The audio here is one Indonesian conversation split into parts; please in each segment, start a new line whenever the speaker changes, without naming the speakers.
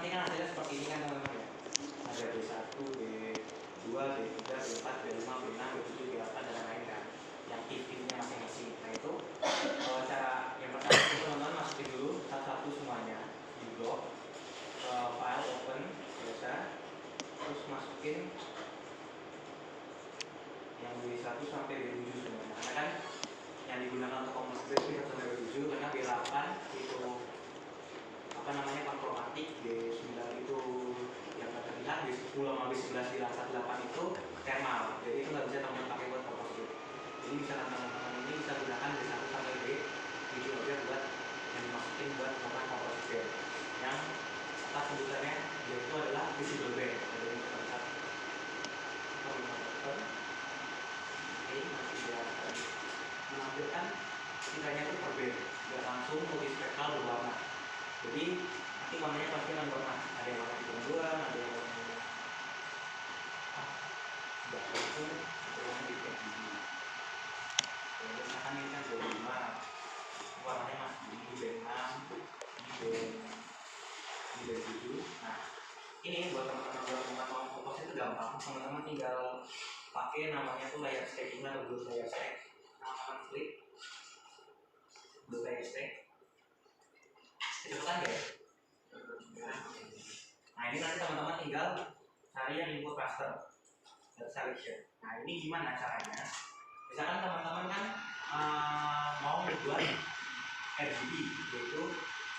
nanti kan hasilnya seperti ini kan teman-teman ya. Ada B1, B2, B3, B4, B5, B6, B7, B8 dan lain-lain kan. Yang tipe-tipenya masing-masing. Nah itu cara yang pertama itu teman-teman masukin dulu satu-satu semuanya di blok, file open biasa, terus masukin yang B1 sampai B7 semuanya. Karena kan yang digunakan untuk komputer itu B1 sampai B7, karena B8 itu apa namanya kontromatik, B9 itu yang terlihat, B10 sama B11 di lansat 8 itu thermal, jadi itu nggak bisa teman-teman pakai buat komposite. Jadi misalkan teman-teman ini bisa gunakan B1 sampai B7 aja buat yang dimasukin buat melakukan komposite. Yang atas sebutannya yaitu adalah visible band. Jadi kita bisa masih bisa menampilkan tingkahnya itu per band, nggak langsung multispektral berwarna. Jadi nanti warnanya pasti akan berwarna. Ada yang warna hitam dua, ada yang warna nggak langsung, ada warna hitam biru. Misalkan ini kan 25, warnanya masih di band 6, di band 7. Nah ini buat teman-teman buat membuat kompos itu gampang. Teman-teman tinggal pakai namanya tuh layer stacking atau blue layer stack. Teman-teman klik blue layer stack. Kecepatan ya. Nah ini nanti teman-teman tinggal cari yang input raster dan selection. Nah ini gimana caranya? Misalkan teman-teman kan mau membuat RGB, yaitu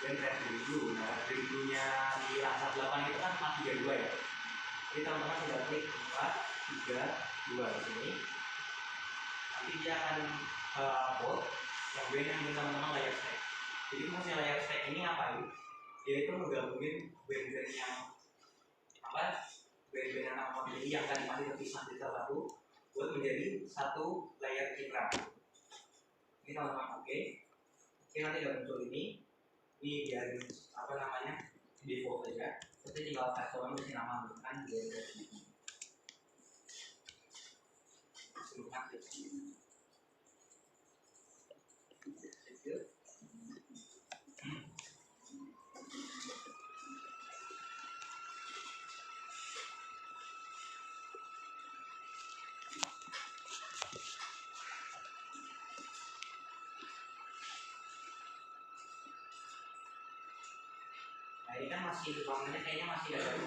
band red blue. Nah red blue-nya di lansat 8 itu kan 432 ya. Jadi teman-teman tinggal klik 4, 3, 2 di sini. Nanti dia akan upload yang band yang ingin teman-teman layer stack. Jadi fungsi layer stack ini ngapain? Dia itu menggabungin band-band yang band-band yang teman-teman pilih yang tadi masih terpisah di salah satu buat menjadi satu layer ingram. Ini teman-teman oke. Nanti udah muncul ini biarin apa namanya default aja. Terus tinggal teman kasih nama kan dia ini kan masih warnanya kayaknya masih ada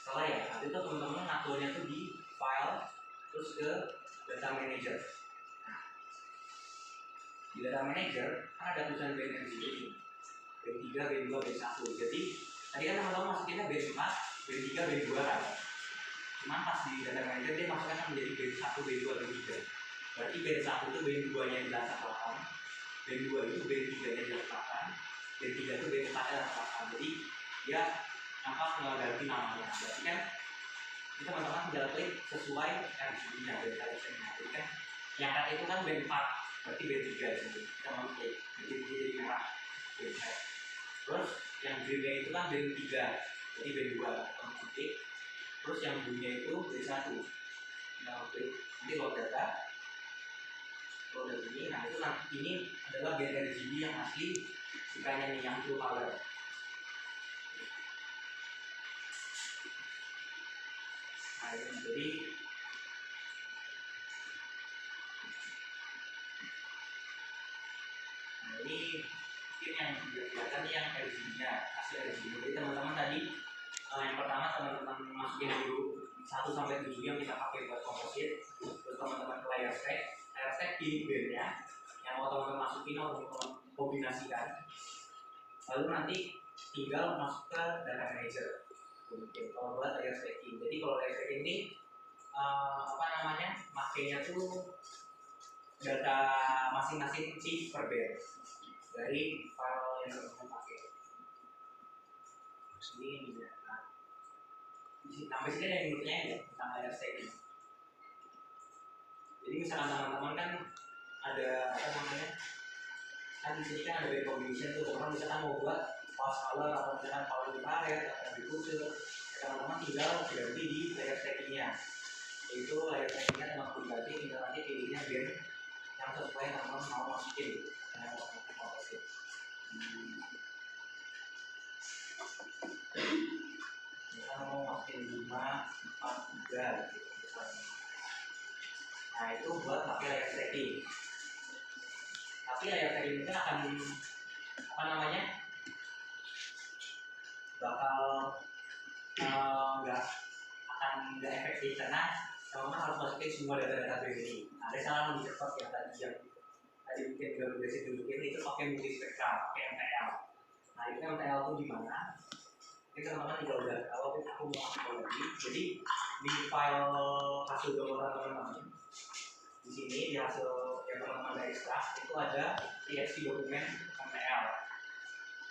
salah ya. Nanti itu teman-teman ngaturnya tuh di file terus ke data manager. Nah, di data manager kan ada tulisan band RGB, band 3, band 2, band 1. Jadi tadi kan teman-teman masukinnya band 4, band 3, band 2 kan. Cuman pas di data manager dia masukkan kan menjadi band 1, band 2, band 3. Berarti band 1 itu band 2 nya di lansat 8, band 2 itu band 3 nya di lansat 8, band 3 itu band 4 nya di lansat 8. Jadi dia nampak mengganti namanya. Berarti kan kita teman-teman tinggal klik sesuai RGB-nya, band selection-nya. Jadi kan yang red itu kan band 4, berarti band 3 di sini. Kita mau klik, jadi merah, band 4. Terus yang green-nya itu kan band 3, jadi band 2. Kita mau klik. Terus yang blue-nya itu band 1. Kita mau klik. Nanti load data. Load data ini, nah itu nanti ini adalah band RGB yang asli, sukanya nih yang true color. Nah, jadi ini mungkin yang kelihatan yang RGB-nya, hasil RGB. Jadi teman-teman tadi yang pertama teman-teman masukin dulu 1 sampai 7 yang kita pakai buat komposit. Terus teman-teman ke layer stack pilih band-nya yang mau teman-teman masukin atau teman-teman kombinasikan. Lalu nanti tinggal masuk ke data manager. Oke, kalau buat layer stacking. Jadi kalau layer stacking ini makainya tuh data masing-masing chip per band dari file yang teman-teman pakai. Ini data. Sampai sini ada inputnya ya tentang layer stacking. Jadi misalkan teman-teman kan ada apa namanya? Kan di sini kan ada band combination tuh. Teman-teman misalkan mau buat false color atau misalkan color infrared atau diffuser, teman-teman tinggal ganti di layer stacking-nya. Itu layer stacking-nya teman-teman ganti, tinggal nanti pilihnya band yang sesuai teman-teman mau masukin dengan komposit. Kita mau masukin 5, 4, 3 gitu. Nah itu buat pakai layer tracking. Tapi layer tracking itu akan apa namanya, bakal nggak efektif karena teman-teman harus masukin semua data-data ini. Ada cara lebih cepat yang tadi bikin basic dulu itu pakai multispektral, pakai MTL. Nah itu MTL itu gimana? Ini teman-teman juga udah tahu, tapi aku mau kasih lagi. Jadi di file hasil gambaran teman-teman di sini di hasil yang teman-teman dari ekstrak itu ada TXT dokumen MTL.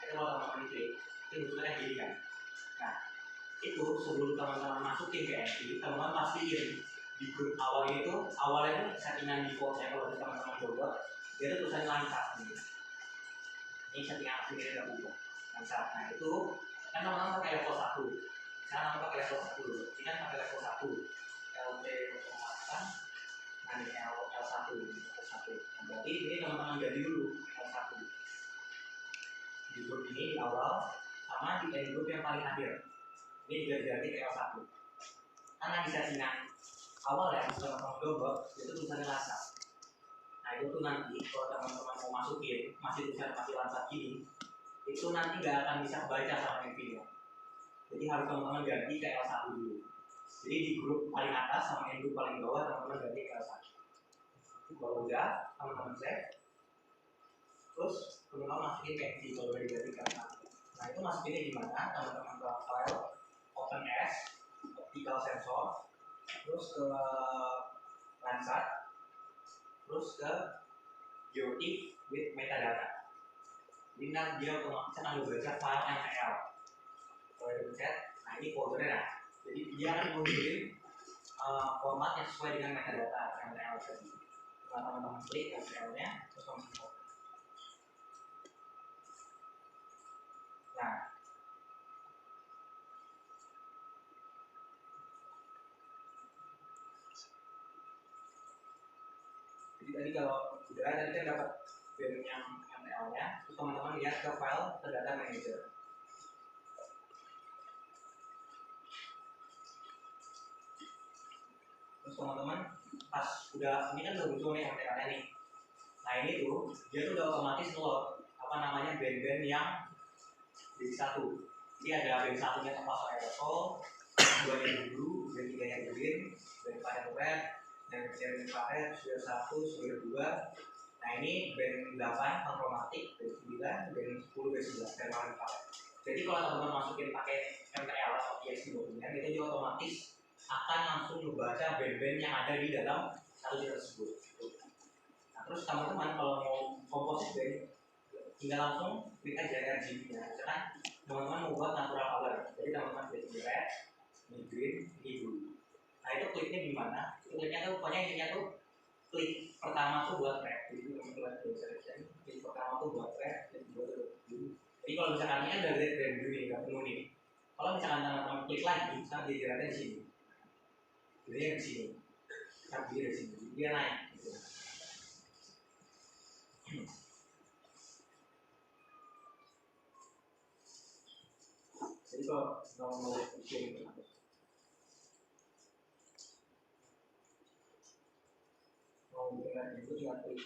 Itu kalau teman-teman klik itu bentuknya gini kan. Nah itu sebelum teman-teman masukin ke MV, teman-teman pastiin di grup awal itu awalnya settingan defaultnya kalau teman-teman coba dia itu tulisannya lancar gitu. Ini settingan aslinya tidak berubah lancar. Nah itu kan teman-teman pakai level 1. Sekarang teman pakai level 1 dulu. Ini kan pakai level 1 LT 08 nah ini L1 nah, berarti ini teman-teman ganti dulu L1 di grup ini di awal sama di end grup yang paling akhir. Ini juga diganti ke L1 karena di settingan awal ya teman-teman double itu tulisannya lancar. Nah itu tuh nanti kalau teman-teman mau masukin masih tulisan masih lancar gini itu nanti nggak akan bisa kebaca sama MV-nya. Jadi harus teman-teman ganti ke L1 dulu. Jadi di grup paling atas sama yang grup paling bawah teman-teman ganti ke L1. Kalau udah teman-teman save, terus teman-teman masukin ke MV kalau udah diganti ke L1. Nah itu masukinnya gimana? Teman-teman ke file Open S, optical sensor, terus ke Landsat, terus ke Geotiff with metadata. Jadi nanti dia otomatis akan membaca file MTL. Kalau dipencet, nah ini foldernya nah. Jadi dia akan mengirim format yang sesuai dengan metadata MTL tadi. Setelah teman-teman klik MTL-nya, terus teman-teman. Nah, jadi tadi kalau udah tadi kita dapat band yang MTL-nya, terus teman-teman lihat ke file ke data manager. Terus teman-teman pas udah ini kan udah muncul nih MTL-nya nih. Nah ini tuh dia tuh udah otomatis load apa namanya band-band yang jadi satu. Jadi ada band satunya terpasang aerosol, dua yang biru, band tiga yang green, band empat yang red, dan band infrared sudah 1, sudah 2. Nah ini band 8 monochromatic, band 9, band 10, band 11 dan warna infrared. Jadi kalau teman-teman masukin pakai MTL atau TXT dokumen itu dia otomatis akan langsung membaca band-band yang ada di dalam satu jenis tersebut. Nah terus teman-teman kalau mau komposit band tinggal langsung klik aja RGB-nya. Misalkan teman-teman mau buat natural color, jadi teman-teman klik ini red, ini green, ini blue. Nah itu kliknya di mana? Kliknya tuh pokoknya intinya tuh klik pertama tuh buat red, jadi teman-teman klik selection, klik pertama tuh buat red, klik kedua tuh blue. Jadi kalau misalkan ini kan dari red dan blue nih, nggak penuh nih. Kalau misalkan teman-teman klik lagi, misalkan dia jeratnya di sini, dia di sini, tapi dia di sini, dia naik. Gitu. Jadi kalau mau bikin itu tinggal klik.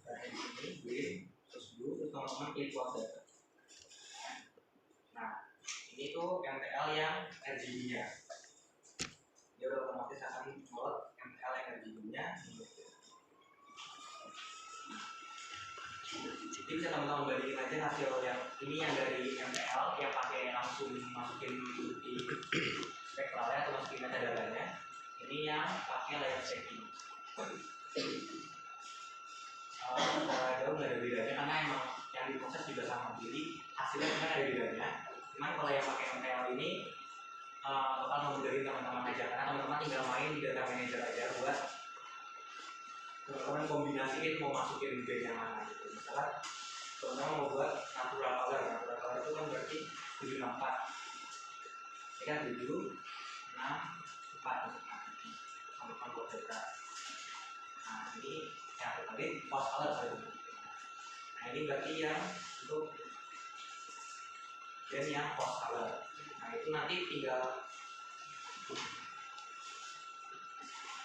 Nah, di sini green, terus blue, terus teman-teman klik buat data. Nah, ini tuh MTL yang RGB-nya. Dia udah otomatis akan load MTL yang RGB-nya. Jadi bisa teman-teman bandingin aja hasil yang ini yang dari MTL yang pakai langsung masukin di spektralnya atau masukin metadata-nya. Ini yang pakai layer tracking. Secara jauh nggak ada bedanya karena emang yang diproses juga sama. Jadi hasilnya sebenarnya ada bedanya. Cuman kalau yang pakai MTL ini bakal memudahin teman-teman aja karena teman-teman tinggal main di data manager aja buat teman-teman kombinasiin mau masukin band yang mana gitu. Misalnya teman-teman mau buat natural color itu kan berarti 764 ini kan 7 6 4 sama buat data. Nah ini ya tadi force color sorry. Nah ini berarti yang untuk dan yang force color. Nah itu nanti tinggal,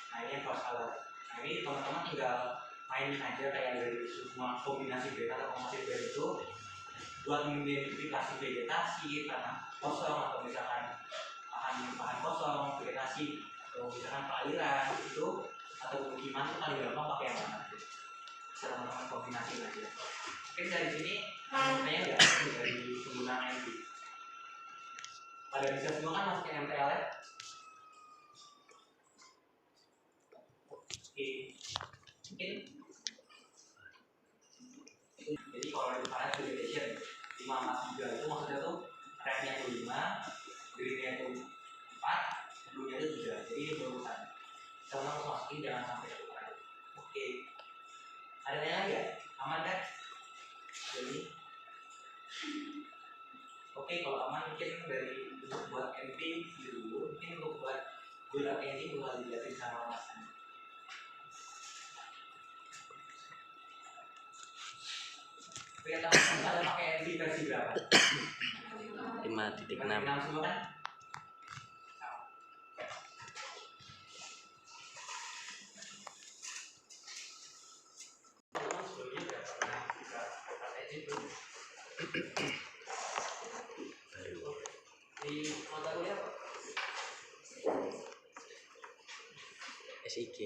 nah ini yang force color. Nah ini teman-teman tinggal mainin aja kayak dari semua kombinasi beta atau kombinasi beta itu buat mengidentifikasi vegetasi tanah kosong atau misalkan bahan kosong, vegetasi atau misalkan perairan itu atau pemukiman itu paling gampang pakai yang mana? Bisa teman-teman kombinasi aja. Oke dari sini kayaknya nggak dari penggunaan MV. Pada bisa semua kan masukin MTL ya? Oke, mungkin jadi kalau di file vegetation 5 4 3 itu maksudnya tuh rednya itu 5, greennya itu 4, bluenya itu 3. Jadi ini berurusan. Kita harus masukin jangan sampai satu kali. Oke. Ada yang lagi ya? Aman kan? Jadi oke, kalau aman mungkin dari untuk buat MP dulu, mungkin untuk buat gula ini mulai dilihatin sama Mas. Oke, teman-teman ada pakai MP versi berapa?
5.6
semua kan? Teman-teman sebelumnya udah pernah buka strategi belum? Di mata kuliah apa?
SIG.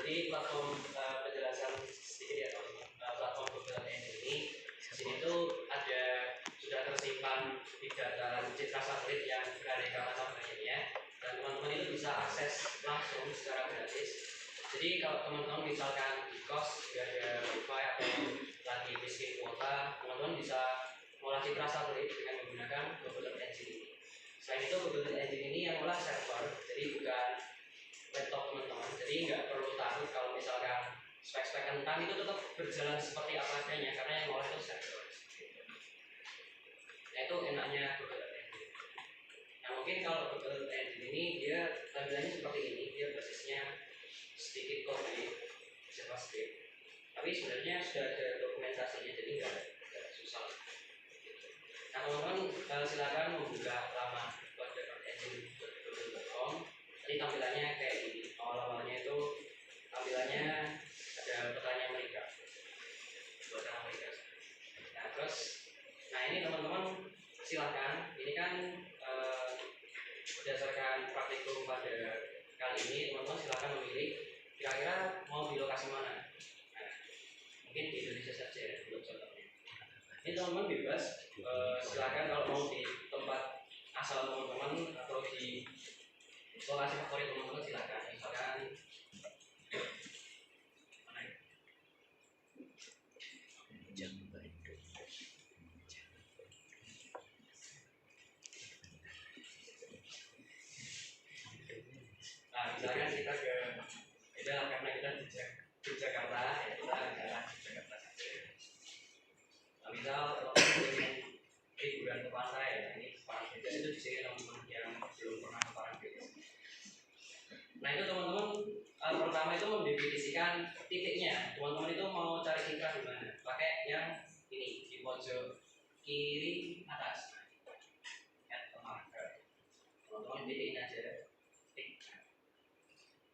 Jadi platform penjelasan sedikit ya teman-teman. Platform Google ini sini tuh ada sudah tersimpan di data citra satelit yang beraneka macam variannya, dan teman-teman itu bisa akses langsung secara gratis. Jadi kalau teman-teman misalkan di kos nggak ada wifi atau lagi miskin kuota, teman-teman bisa mengolah citra satelit dengan menggunakan Google Earth Engine ini. Selain itu Google Earth Engine ini yang olah server, jadi bukan laptop teman-teman, jadi nggak perlu takut kalau misalkan spek-spek kentang itu tetap berjalan seperti apa adanya karena yang olah itu server. Nah itu enaknya Google Earth Engine. Nah mungkin kalau Google Earth Engine ini dia tampilannya seperti ini, dia basisnya sedikit kode JavaScript, tapi sebenarnya sudah ada dokumentasinya, jadi nggak susah. Nah teman-teman silakan membuka laman www.earthengine.google.com. Jadi tampilannya kayak gini. Awal-awalnya itu tampilannya ada petanya Amerika, buatan Amerika. Nah terus, nah ini teman-teman silahkan. Ini kan berdasarkan praktikum pada kali ini, teman-teman silahkan memilih kira-kira mau di lokasi mana. Nah, mungkin di Indonesia saja ya, untuk contohnya. Ini teman-teman bebas, silahkan kalau mau di tempat asal teman-teman atau di lokasi favorit teman-teman silahkan. Misalkan misalkan kita ke beda karena kita di Jakarta ya, kita jalan di Jakarta saja. Nah, misal ingin liburan ke pantai ya, ini Parangtritis itu di sini teman-teman yang belum pernah ke Parangtritis. Nah itu teman-teman pertama itu mendefinisikan titiknya. Teman-teman itu mau cari citra di mana? Pakai yang ini di pojok kiri atas. Ya teman-teman titik aja.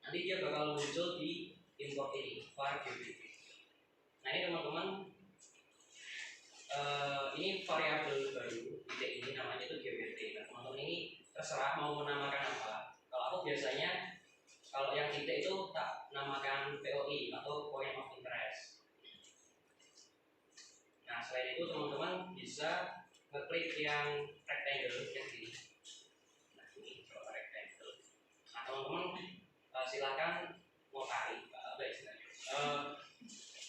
Nanti dia bakal muncul di import ini, var geometri. Nah ini teman-teman, ini variabel baru titik ini namanya itu geometri. Nah teman-teman ini terserah mau menamakan apa. Kalau aku biasanya kalau yang titik itu tak namakan POI atau point of interest. Nah selain itu teman-teman bisa ngeklik yang rectangle yang ini. Nah ini coba rectangle. Nah teman-teman silakan mau cari apa istilahnya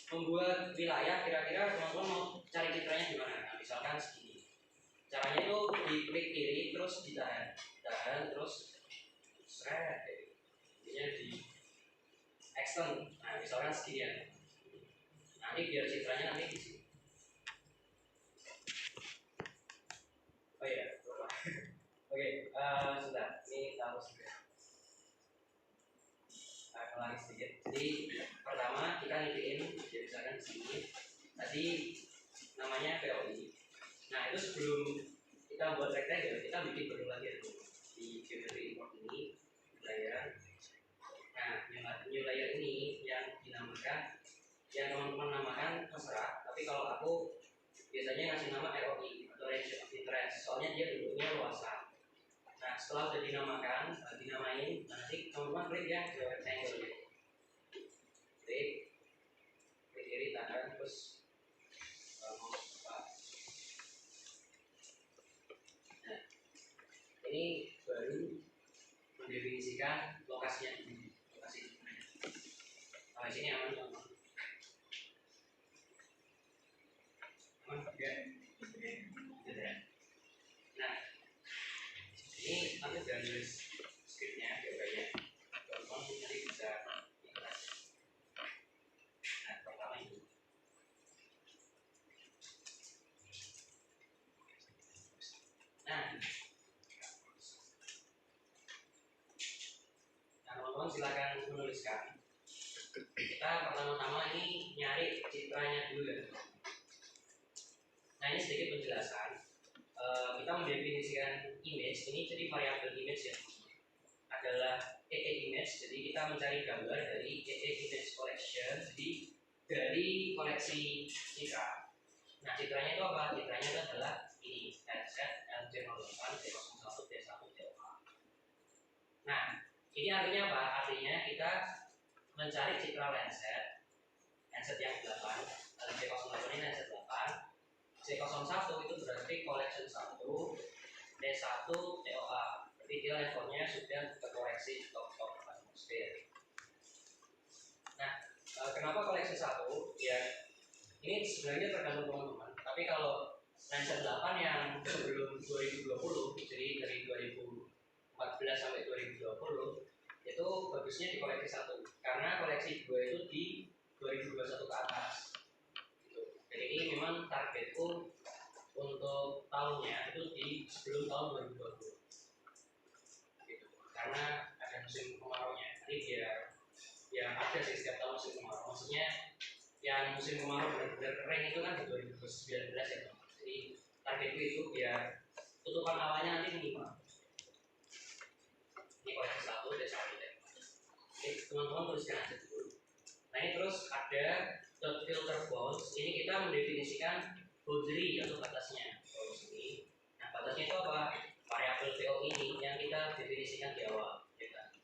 membuat wilayah, kira-kira teman-teman mau cari citranya di mana. Nah, misalkan segini, caranya itu diklik kiri terus ditahan terus seret, jadinya di extend. Nah misalkan segini ya, nanti biar citranya nanti di sini. Oh iya, oke. sedikit. Jadi pertama kita ngitikin, ya misalkan di sini tadi namanya POI. Nah itu sebelum kita buat rectangle, kita bikin baru lagi dulu di geometry import ini layer. Nah new layer ini yang dinamakan, yang teman-teman namakan terserah. Tapi kalau aku biasanya ngasih nama ROI atau region of interest, soalnya dia bentuknya luasan. Nah setelah sudah dinamakan, dinamain, nanti teman-teman klik ya ke rectangle ya. Klik kiri kanan terus nah ini baru mendefinisikan lokasinya dulu, lokasi nah sini aman juga. Nah ini nanti dari scriptnya biasanya teman-teman nanti bisa ikhlas. Nah pertama ini teman-teman silakan menuliskan. Kita pertama-tama ini nyari citranya dulu ya. Nah ini sedikit penjelasan. Kita mendefinisikan image ini, jadi variabel image ya adalah image. Jadi kita mencari gambar dari image collection, jadi dari koleksi citra. Nah citranya itu apa? Citranya itu adalah ini LZ, LJ08, D01, D1, D02. Nah ini artinya apa? Artinya kita mencari citra lenset yang 8, LJ08 ini lenset 8, C01 itu berarti collection 1, D1 TOA, berarti dia levelnya sudah terkoreksi top atmosfer. Nah, kenapa koleksi 1? Ya, ini sebenarnya tergantung teman-teman. Tapi kalau lenset 8 yang sebelum 2020, jadi dari 2014 sampai 2020, itu bagusnya di koleksi 1, karena koleksi 2 itu di 2021 ke atas. Jadi ini memang targetku untuk tahunnya itu di sebelum tahun 2020 gitu. Karena ada musim kemaraunya. Jadi biar ada sih setiap tahun musim kemarau. Maksudnya yang musim kemarau benar-benar kering itu kan di 2019 ya. Jadi targetku itu biar tutupan awalnya nanti minimal. Ini koleksi 1 dan 1 deh. Oke, teman-teman tuliskan aja dulu. Nah ini terus ada dot filter bounds. Ini kita mendefinisikan boundary atau batasnya. Kalau sini, nah batasnya itu apa? Variabel PO ini yang kita definisikan di awal. Ya.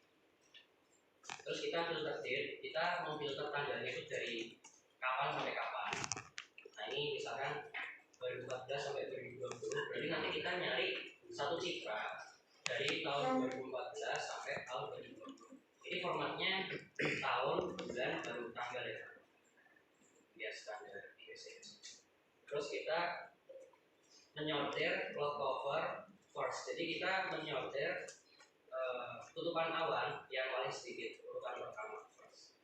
Terus kita filter date, kita memfilter tanggalnya itu dari kapan sampai kapan. Nah ini misalkan 2014 sampai 2020, berarti nanti kita nyari satu citra dari tahun 2014 sampai tahun 2020. Ini formatnya tahun, bulan, baru tanggal ya. Ya standar biasanya. Terus kita menyortir plot cover first. Jadi kita menyortir tutupan awan yang paling sedikit, urutan pertama first.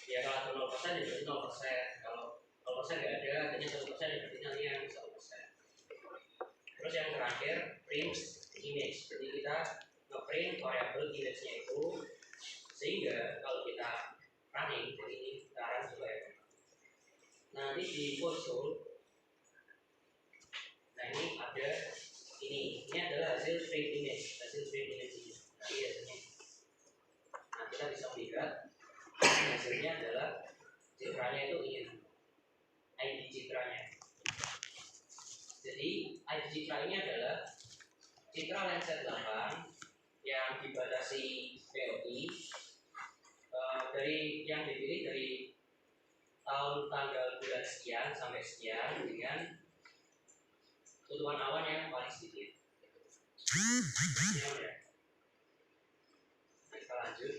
Ya kalau 0% ya berarti 0%. Kalau 0% nggak ada, hanya 1% ya berarti nanti yang 1%. Terus yang terakhir print image. Jadi kita ngeprint variabel image-nya itu sehingga kalau kita running, jadi ini kita run juga ya. Nanti di console, nah ini ada ini adalah hasil print image ini. Nah, ini hasilnya. Nah kita bisa melihat hasilnya adalah citranya itu ini, ID citranya. Jadi ID citra ini adalah citra lenset 8 yang dibatasi POI dari yang dipilih dari tahun, tanggal, bulan sekian sampai sekian dengan tutupan awan yang paling sedikit. Ya. Nah, kita lanjut.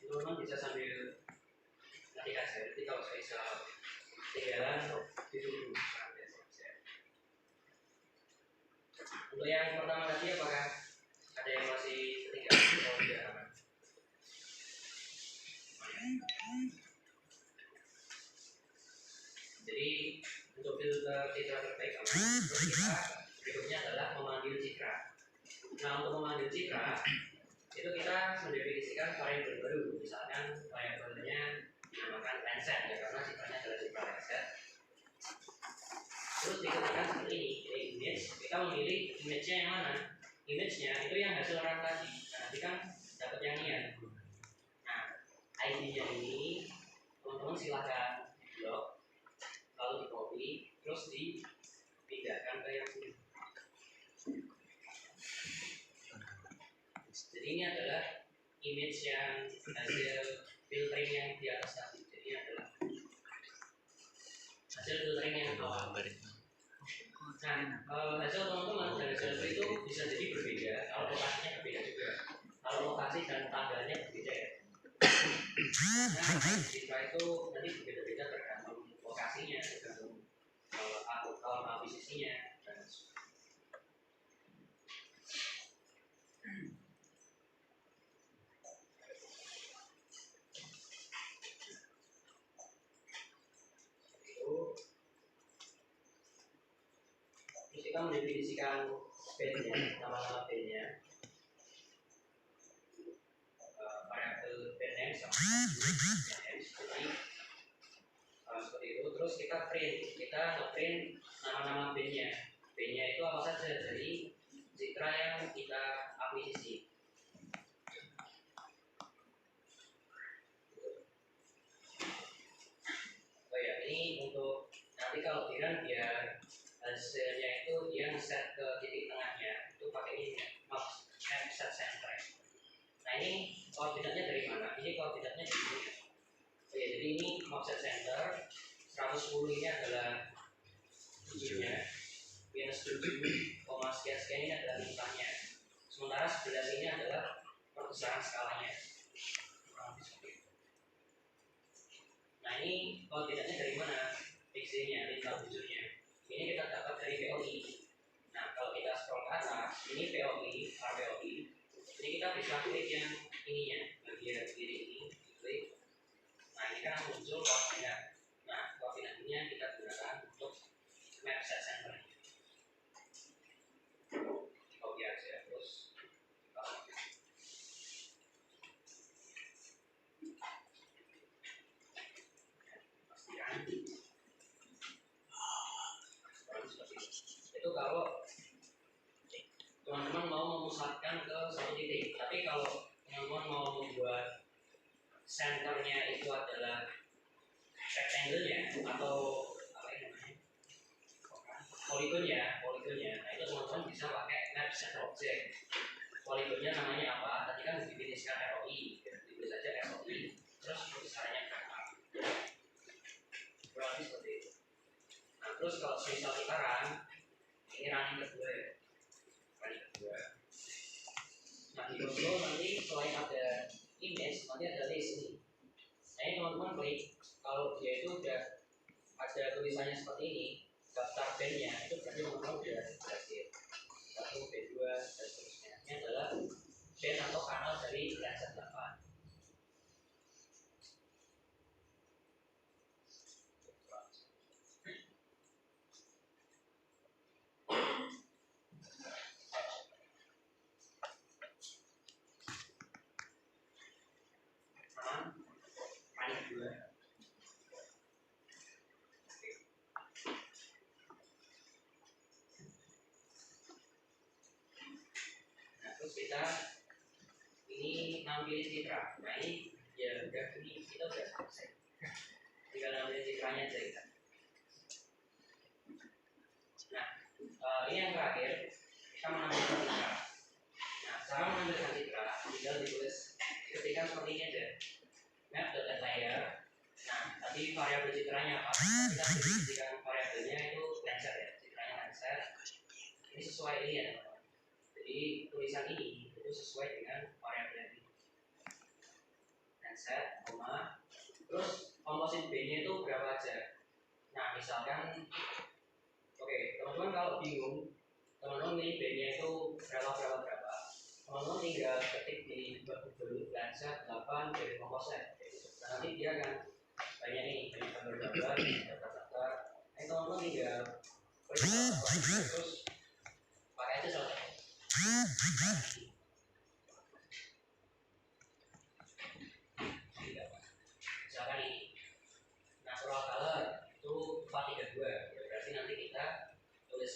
Teman-teman bisa sambil nanti kasih. Jadi kalau saya bisa tinggalan ditunggu. Untuk yang pertama tadi apakah ada yang masih ketinggalan atau tidak? Jadi untuk filter citra terbaik terus kita berikutnya adalah memanggil citra. Nah untuk memanggil citra
itu kita mendefinisikan variabel baru. Misalkan variabelnya dinamakan lenset ya, karena citranya adalah citra lenset. Terus diketikkan seperti ini, jadi image, kita memilih image-nya yang mana. Image-nya itu yang hasil run tadi. Nah, nanti kan dapat yang ini ya. Nah, ID-nya ini teman-teman silahkan blok, lalu di copy, terus dipindahkan ke yang ini. Jadi ini adalah image yang hasil filtering yang di atas tadi. Jadi ini adalah hasil filtering yang awal. Nah, hasil teman-teman dari hasil itu bisa jadi berbeda kalau lokasinya berbeda juga. Kalau lokasi dan tanggalnya berbeda ya. Nah, citra itu nanti berbeda-beda tergantung lokasinya, tergantung kalau bisnisnya dan terus kita mendefinisikan band-nya, nama-nama band-nya, variabel band name sama jadi seperti itu. Terus kita nge-print nama-nama band-nya. Band-nya itu apa saja dari citra yang kita akuisisi. Oh ya, ini untuk nanti kalau dirun biar hasilnya itu dia set ke titik tengahnya itu pakai ini ya, mouse set center. Nah, ini koordinatnya dari mana? Ini koordinatnya di sini. Oh ya, jadi ini mouse set center 110 ini adalah tujuhnya, minus 7, sekian ini adalah lintangnya. Sementara 11 ini adalah perbesaran skalanya. Nah, ini koordinatnya dari mana? X-nya, lintang 7-nya. Ini kita dapat dari POI. Nah, kalau kita scroll ke atas, ini POI, RPOI. Ini kita bisa klik yang ininya, bagian kiri ini, klik. Nah, ini kan muncul koordinat. Nah, koordinat ini yang kita gunakan untuk map set center. Copy aja, terus pastikan. Itu kalau teman-teman mau memusatkan ke satu titik. Tapi kalau teman-teman mau membuat senternya itu adalah rectangle-nya atau apa ini namanya, poligonnya. Nah, itu teman-teman bisa pakai map center object. Poligonnya namanya apa? Tadi kan didefinisikan ROI, ditulis saja ROI, terus besarnya berapa? Berarti seperti itu. Nah, terus kalau misal kita run, ini running kedua ya. Nah, di console nanti selain ada image, nanti ada list nih. Nah, ini teman-teman klik, kalau dia itu udah ada tulisannya seperti ini, daftar band-nya, itu berarti teman-teman udah berhasil. 1, B2, dan seterusnya. Ini adalah band atau kanal dari lenset 8. Terus kita ini nampilin citra. Nah, ini ya udah, ini kita udah selesai. Tinggal nampilin citranya aja kita. Nah, ini yang terakhir kita menampilkan citra. Nah, cara menampilkan citra tinggal ditulis, ketikkan seperti ini aja, map.layer. Nah, tadi variabel citranya apa? Kita definisikan variabelnya itu lenset ya, citranya lenset. Ini sesuai ini ya teman-teman. Jadi tulisan ini itu sesuai dengan variabel ini. Lenset, koma, terus komposit B-nya itu berapa aja? Nah, misalkan, oke, teman-teman kalau bingung, teman-teman milih B-nya itu berapa. Teman-teman tinggal ketik di Google lenset 8 dari komposit. Nah, nanti dia akan banyak ini, banyak gambar-gambar, daftar-daftar. Teman-teman tinggal terus pakai aja selesai.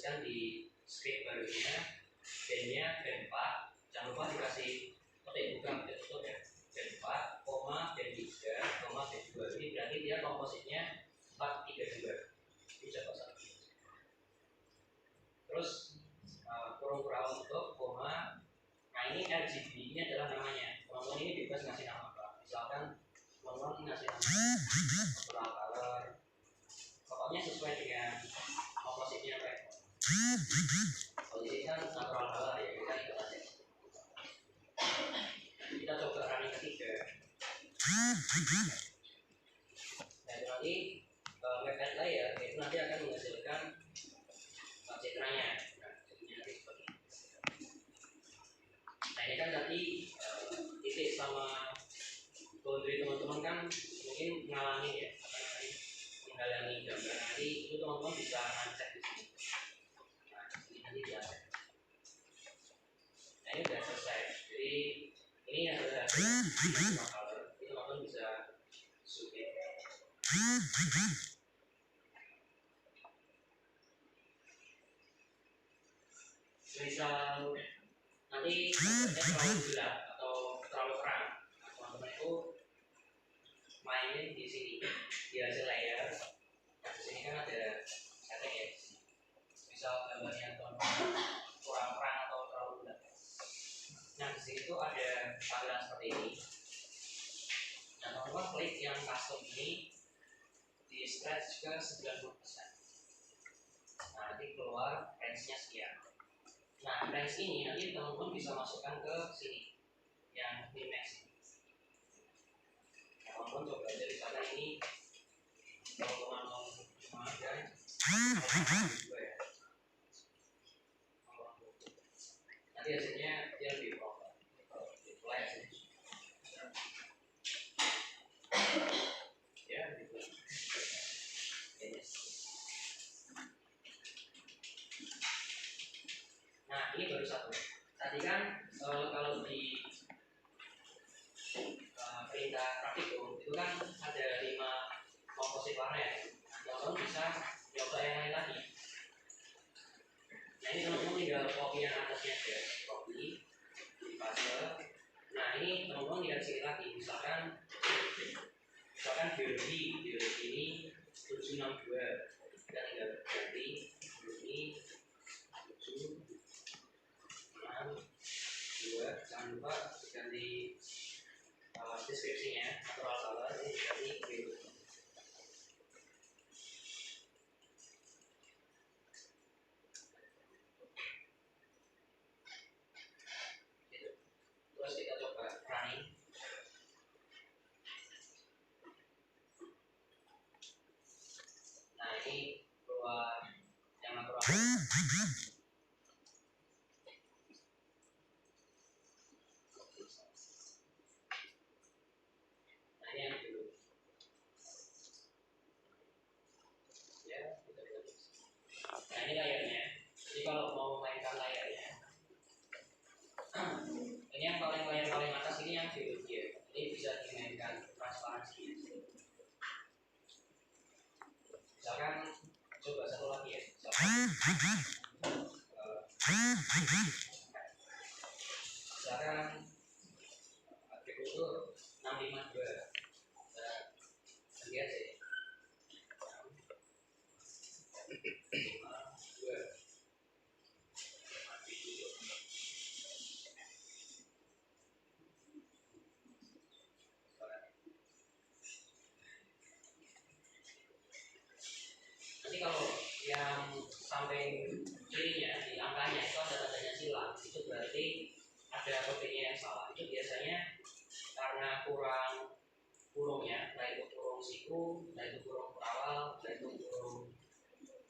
tuliskan di script barunya ben-nya ben 4, jangan lupa dikasih petik buka petik tutup ya, ben 4, koma ben 3, koma ben 2. Ini berarti dia kompositnya 432. Ini coba satu. Terus kurung kurang tutup koma. Nah ini RGB ini adalah namanya. Teman-teman ini bebas ngasih nama apa. Misalkan teman-teman ngasih nama natural color, pokoknya sesuai dengan kompositnya apa ya. Kalau di sini kan natural color ya, kita ikut aja. Kita coba running ketiga. Nah itu nanti web add layer itu nanti akan menghasilkan citranya. Nah jadinya nanti seperti ini. Nah ini kan tadi titik sama boundary teman-teman kan mungkin mengalami ya, menghalangi gambar. Nanti itu teman-teman bisa uncheck di sini. Nah ini nanti di uncheck. Nah ini sudah selesai. Jadi ini adalah hasil color. Ini teman-teman bisa submit. Misal nanti terlalu gelap atau terlalu terang, nah, teman-teman itu mainin di sini di hasil layer. Nah, di sini kan ada setting ya. Misal gambarnya kurang terang atau terlalu gelap. Nah di sini tuh ada tampilan seperti ini. Nah teman-teman klik yang custom ini di stretch ke 90%. Nah nanti keluar range-nya sekian. Nah range ini nanti teman-teman bisa masukkan ke sini yang min-max ini. Nah, teman-teman coba aja di sana ini kalau teman mau cuma dan juga ya. Nanti hasilnya dia lebih proper. Mulai hasilnya. Ya, gitu. Nah, ini baru satu. Tadi kan kalau di perintah Graphico itu kan ada 5 komposit warna ya. Teman-teman bisa coba yang lain lagi. Nah, ini teman-teman tinggal copy yang atasnya aja. Copy, paste. Nah, ini teman-teman tinggal sini lagi. Misalkan biologi ini 762. Kita tinggal ganti ini 7 2, jangan lupa ganti deskripsinya natural color ini ganti biologi. Gitu. Terus kita coba running. Nah ini keluar yang natural. Yang dulu ya kita lihat. Nah ini layarnya. Jadi kalau mau mainkan layarnya ini yang paling atas ini yang biologi ya. Ini bisa dimainkan transparansi. Misalkan coba satu lagi ya. Misalkan agrikultur 652. Lihat sih. 2. Nanti kalau yang samping kirinya di angkanya itu ada tandanya silang, itu berarti ada kodenya yang salah. Itu biasanya karena kurang kurungnya, entah itu kurung siku, entah itu kurung perawal, entah itu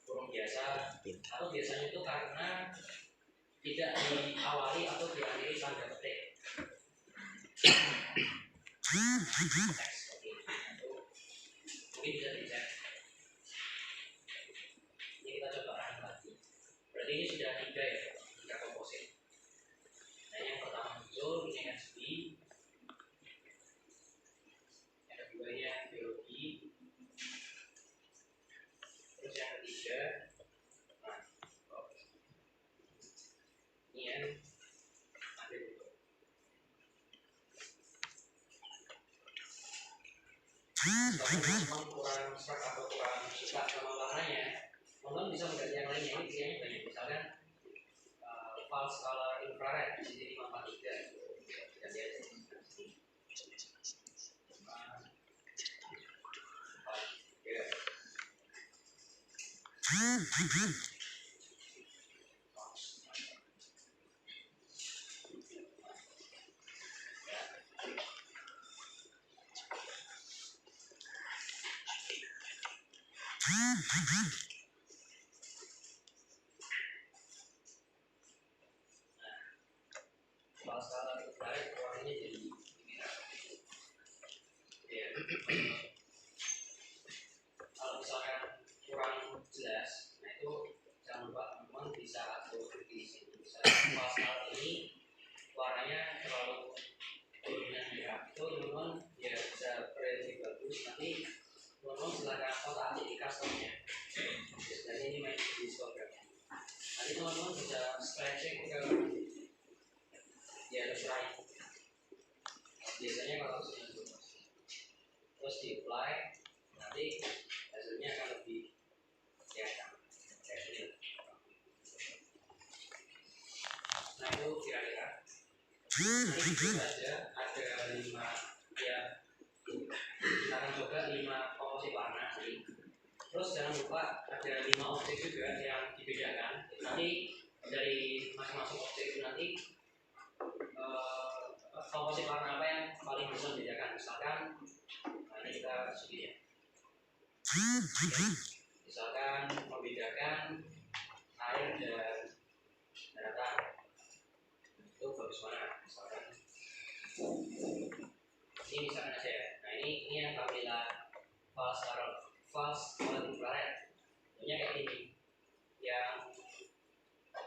kurung biasa, atau biasanya itu karena tidak diawali atau diakhiri tanda petik. Mungkin bisa dicek. Ini kita coba running lagi. Berarti ini sudah 3 ya, 3 komposit. Nah yang pertama muncul ini RGB, yang keduanya biologi, terus yang ketiga, nah, pulse color infrared di sini 543. Kita lihat di sini. Pulse color infrared warnanya jadi merah. Ya. Kalau misalkan kurang jelas, nah itu jangan lupa teman-teman bisa atur di sini. Misalnya pulse color ini warnanya terlalu dominan merah, itu teman-teman ya bisa prediksi bagus. Nanti teman-teman silakan kotak di customnya. Dan ini main di program. Nanti teman-teman bisa stretching ke di atas lain. Biasanya kalau sudah terus di apply, nanti hasilnya akan lebih kelihatan. Nah itu kira-kira. Ini itu saja ada 5 ya. Kita akan coba 5 komposisi warna nanti. Terus jangan lupa ada 5 objek juga yang dibedakan. Nanti dari masing-masing objek itu nanti komposisi warna apa yang paling bisa membedakan. Misalkan nah ini kita segini ya. Misalkan membedakan air dan daratan. Itu bagus mana? Misalkan ini misalkan aja ya. Nah ini yang tampilan false color infrared. Contohnya kayak ini. Yang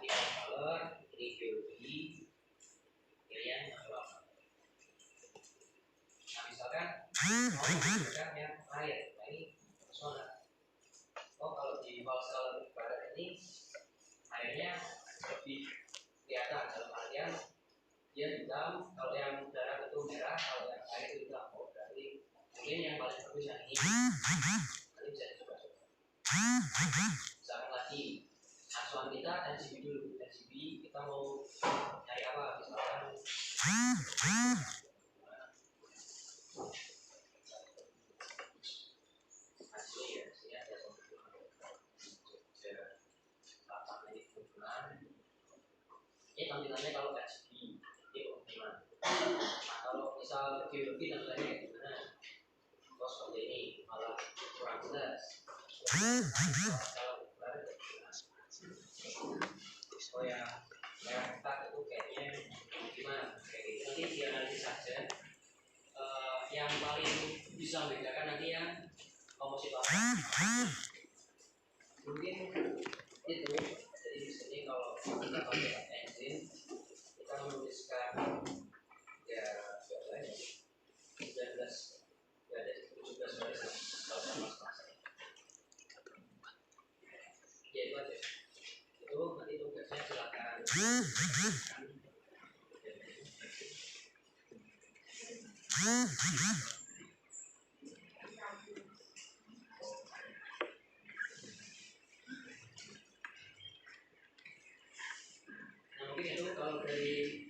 ini color, ini biologi, ini yang natural. Nah misalkan mau membedakan yang air. Nah ini bagus mana? Oh kalau di false color infrared ini airnya lebih kelihatan dalam artian dia hitam, kalau yang darah itu merah, kalau yang air itu hitam. Oh berarti mungkin yang paling bagus yang ini. Nanti bisa dicoba-coba. Misalkan lagi asuhan kita RGB dulu. RGB kita mau nyari apa? Misalkan asli ya, sini ada ini tampilannya kalau RGB ini gimana? Nah kalau misal biologi tampilannya kayak gimana? Kalau seperti ini malah kurang jelas. Oh ya, merah pekat itu kayaknya gimana? Kayak gitu. Nanti dianalisis saja. Yang paling bisa membedakan nanti yang komposisi warna. Mungkin itu. Jadi di sini kalau kita pakai engine, kita menuliskan ya biasanya 19 ada 17 baris kalau sama selesai. Ya itu aja. Itu nanti tugasnya silakan. Nah mungkin itu kalau dari